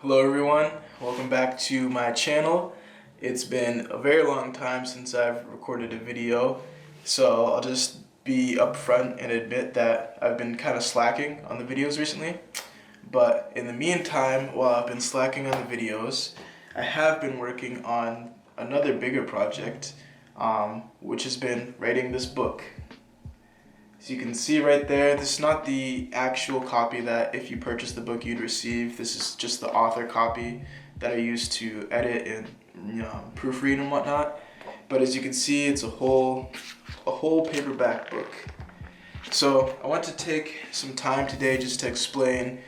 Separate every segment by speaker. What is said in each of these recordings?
Speaker 1: Hello everyone, welcome back to my channel. It's been a very long time since I've recorded a video, so I'll just be upfront and admit that I've been kind of slacking on the videos recently. But in the meantime, while I've been slacking on the videos, I have been working on another bigger project, which has been writing this book. As you can see right there, this is not the actual copy that if you purchase the book you'd receive. This is just the author copy that I use to edit and proofread and whatnot. But as you can see, it's a whole paperback book. So I want to take some time today just to explain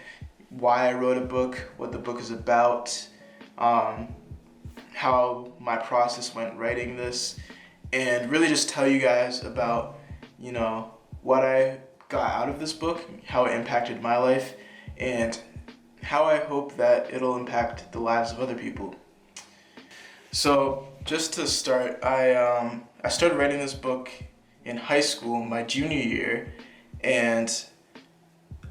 Speaker 1: why I wrote a book, what the book is about, how my process went writing this, and really just tell you guys about, what I got out of this book, how it impacted my life, and how I hope that it'll impact the lives of other people. So just to start, I started writing this book in high school, my junior year, and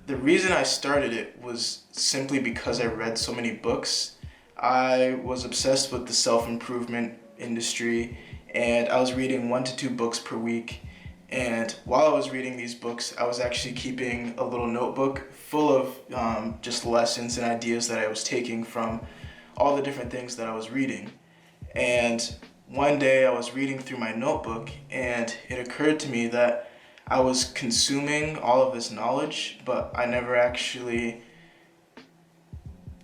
Speaker 1: the reason I started it was simply because I read so many books. I was obsessed with the self-improvement industry, and I was reading 1 to 2 books per week. And while I was reading these books, I was actually keeping a little notebook full of just lessons and ideas that I was taking from all the different things that I was reading. And one day I was reading through my notebook, and it occurred to me that I was consuming all of this knowledge, but I never actually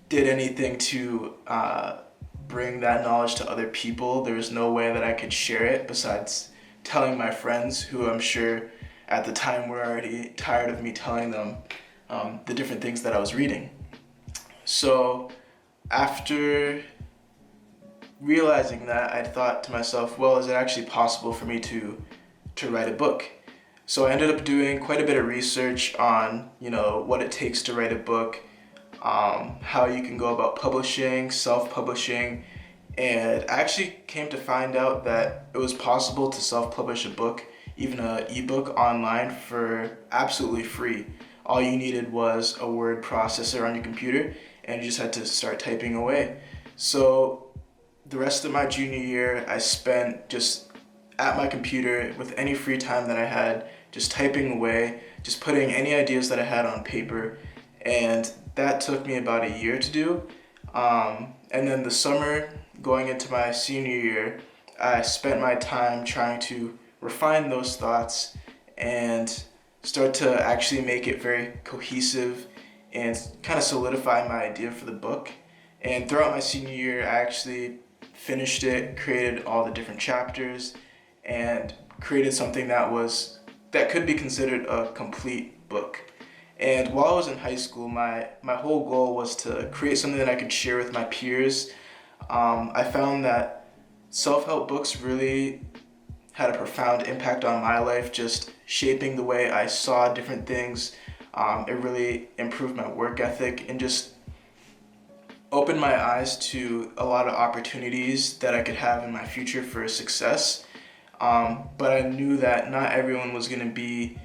Speaker 1: did anything to bring that knowledge to other people. There was no way that I could share it besides telling my friends, who I'm sure at the time were already tired of me telling them the different things that I was reading. So after realizing that, I thought to myself, well, is it actually possible for me to write a book? So I ended up doing quite a bit of research on, what it takes to write a book, how you can go about publishing, self-publishing, and I actually came to find out that it was possible to self-publish a book, even an ebook, online for absolutely free. All you needed was a word processor on your computer, and you just had to start typing away. So the rest of my junior year, I spent just at my computer with any free time that I had, just typing away, just putting any ideas that I had on paper, and that took me about a year to do. And then the summer, going into my senior year, I spent my time trying to refine those thoughts and start to actually make it very cohesive and kind of solidify my idea for the book. And throughout my senior year, I actually finished it, created all the different chapters, and created something that could be considered a complete book. And while I was in high school, my whole goal was to create something that I could share with my peers. I found that self-help books really had a profound impact on my life, just shaping the way I saw different things. It really improved my work ethic and just opened my eyes to a lot of opportunities that I could have in my future for success. But I knew that not everyone was going to be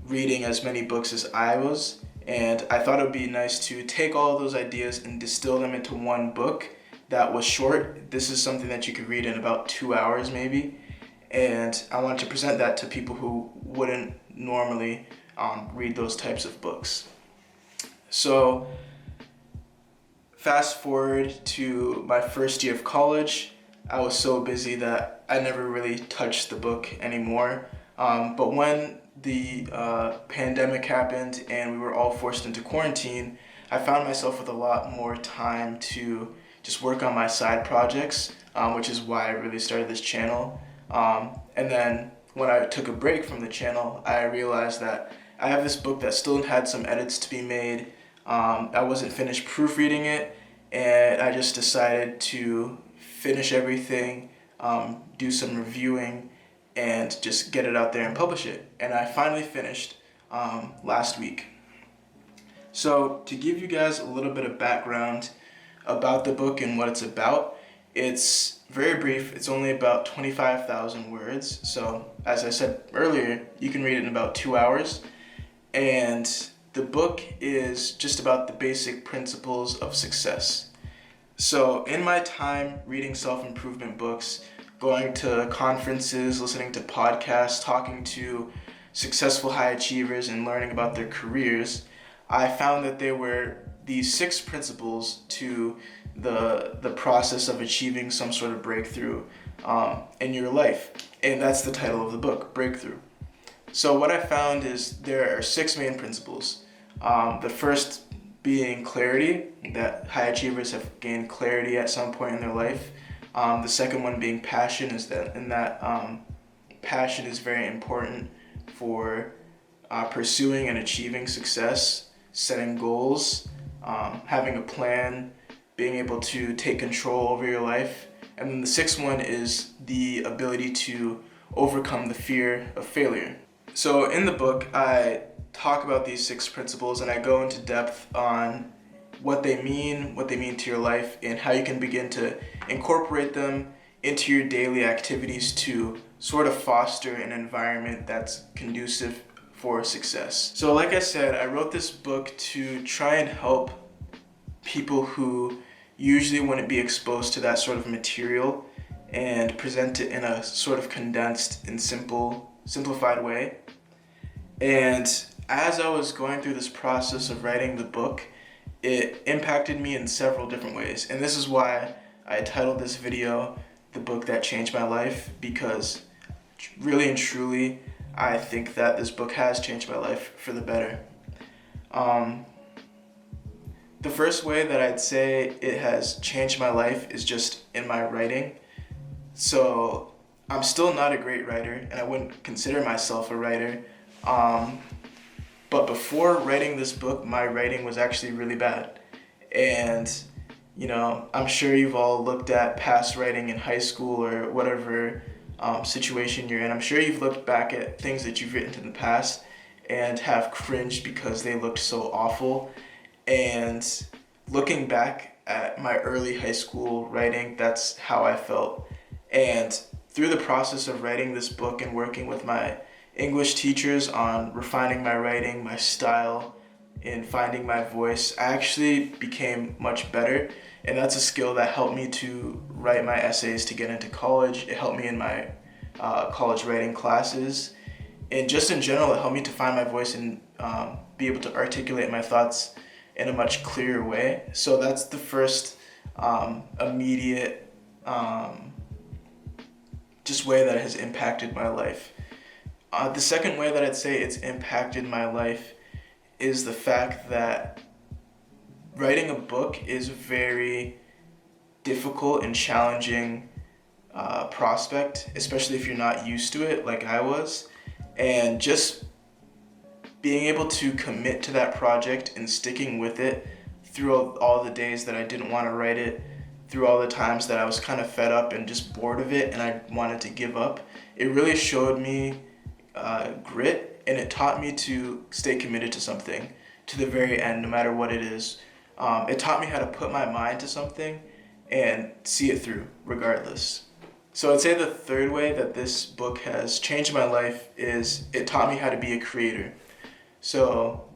Speaker 1: reading as many books as I was, and I thought it would be nice to take all of those ideas and distill them into one book that was short. This is something that you could read in about 2 hours maybe, and I wanted to present that to people who wouldn't normally read those types of books. So fast forward to my first year of college, I was so busy that I never really touched the book anymore. But when the pandemic happened and we were all forced into quarantine, I found myself with a lot more time to just work on my side projects, which is why I really started this channel. And then when I took a break from the channel, I realized that I have this book that still had some edits to be made. I wasn't finished proofreading it, and I just decided to finish everything, do some reviewing, and just get it out there and publish it. And I finally finished last week. So to give you guys a little bit of background about the book and what it's about, it's very brief. It's only about 25,000 words. So as I said earlier, you can read it in about 2 hours. And the book is just about the basic principles of success. So, in my time reading self improvement books, going to conferences, listening to podcasts, talking to successful high achievers, and learning about their careers, I found that there were these 6 principles to the process of achieving some sort of breakthrough in your life. And that's the title of the book, Breakthrough. So, what I found is there are 6 main principles. The first being clarity, that high achievers have gained clarity at some point in their life. The second one being passion, is that passion is very important for pursuing and achieving success, setting goals, having a plan, being able to take control over your life. And then the sixth one is the ability to overcome the fear of failure. So in the book, I talk about these 6 principles, and I go into depth on what they mean to your life, and how you can begin to incorporate them into your daily activities to sort of foster an environment that's conducive for success. So like I said, I wrote this book to try and help people who usually wouldn't be exposed to that sort of material, and present it in a sort of condensed and simplified way. And as I was going through this process of writing the book, it impacted me in several different ways. And this is why I titled this video The Book That Changed My Life, because really and truly, I think that this book has changed my life for the better. The first way that I'd say it has changed my life is just in my writing. So I'm still not a great writer, and I wouldn't consider myself a writer. But before writing this book, my writing was actually really bad. And, I'm sure you've all looked at past writing in high school or whatever situation you're in. I'm sure you've looked back at things that you've written in the past and have cringed because they looked so awful. And looking back at my early high school writing, that's how I felt. And through the process of writing this book and working with my English teachers on refining my writing, my style, and finding my voice, I actually became much better. And that's a skill that helped me to write my essays to get into college. It helped me in my college writing classes. And just in general, it helped me to find my voice and be able to articulate my thoughts in a much clearer way. So that's the first immediate just way that it has impacted my life. The second way that I'd say it's impacted my life is the fact that writing a book is a very difficult and challenging prospect, especially if you're not used to it like I was. And just being able to commit to that project and sticking with it through all the days that I didn't want to write it, through all the times that I was kind of fed up and just bored of it and I wanted to give up, it really showed me grit, and it taught me to stay committed to something to the very end, no matter what it is. It taught me how to put my mind to something and see it through regardless. So I'd say the third way that this book has changed my life is it taught me how to be a creator. So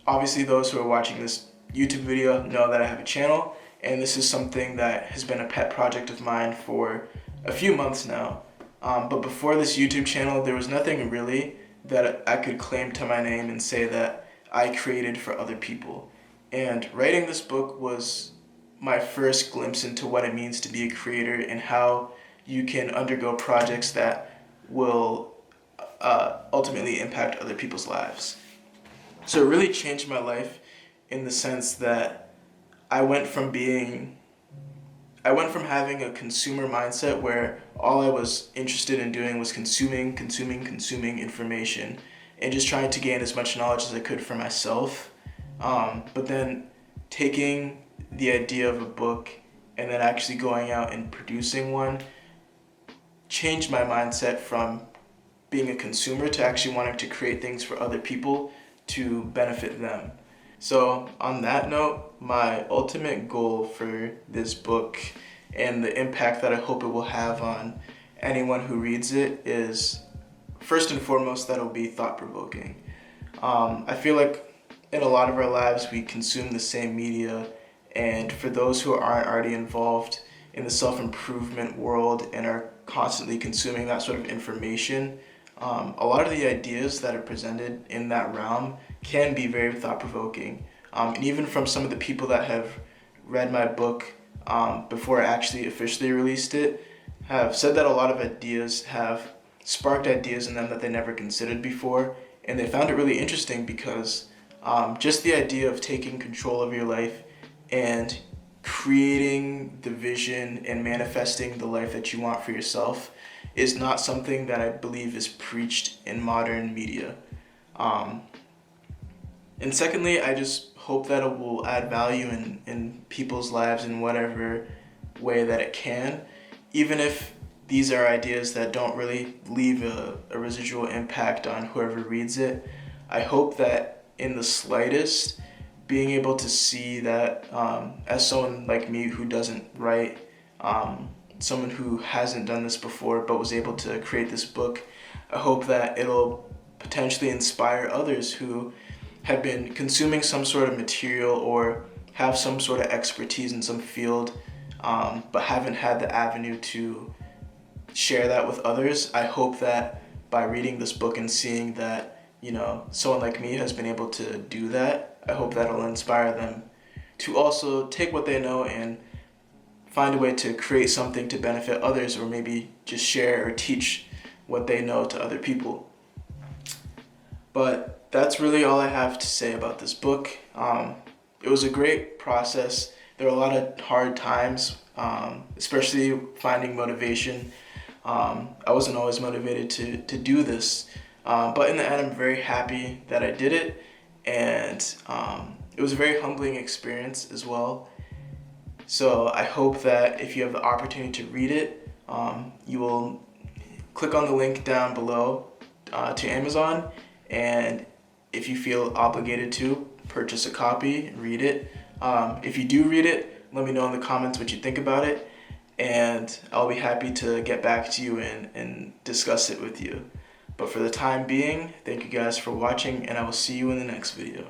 Speaker 1: obviously those who are watching this YouTube video know that I have a channel, and this is something that has been a pet project of mine for a few months now. But before this YouTube channel, there was nothing really that I could claim to my name and say that I created for other people. And writing this book was my first glimpse into what it means to be a creator and how you can undergo projects that will ultimately impact other people's lives. So it really changed my life in the sense that I went from having a consumer mindset where all I was interested in doing was consuming information and just trying to gain as much knowledge as I could for myself. But then taking the idea of a book and then actually going out and producing one changed my mindset from being a consumer to actually wanting to create things for other people to benefit them. So on that note, my ultimate goal for this book and the impact that I hope it will have on anyone who reads it is, first and foremost, that it'll be thought-provoking. I feel like in a lot of our lives we consume the same media And for those who aren't already involved in the self-improvement world and are constantly consuming that sort of information, a lot of the ideas that are presented in that realm can be very thought-provoking. And even from some of the people that have read my book before I actually officially released it, have said that a lot of ideas have sparked ideas in them that they never considered before, and they found it really interesting because just the idea of taking control of your life and creating the vision and manifesting the life that you want for yourself is not something that I believe is preached in modern media. And secondly, I just hope that it will add value in people's lives in whatever way that it can, even if these are ideas that don't really leave a residual impact on whoever reads it. I hope that in the slightest, being able to see that as someone like me who doesn't write, someone who hasn't done this before but was able to create this book, I hope that it'll potentially inspire others who have been consuming some sort of material or have some sort of expertise in some field, but haven't had the avenue to share that with others. I hope that by reading this book and seeing that, someone like me has been able to do that, I hope that'll inspire them to also take what they know and find a way to create something to benefit others, or maybe just share or teach what they know to other people. But that's really all I have to say about this book. It was a great process. There were a lot of hard times, especially finding motivation. I wasn't always motivated to do this, but in the end, I'm very happy that I did it, and it was a very humbling experience as well. So I hope that if you have the opportunity to read it, you will click on the link down below to Amazon, and if you feel obligated to, purchase a copy and read it. If you do read it, let me know in the comments what you think about it, and I'll be happy to get back to you and discuss it with you. But for the time being, thank you guys for watching, and I will see you in the next video.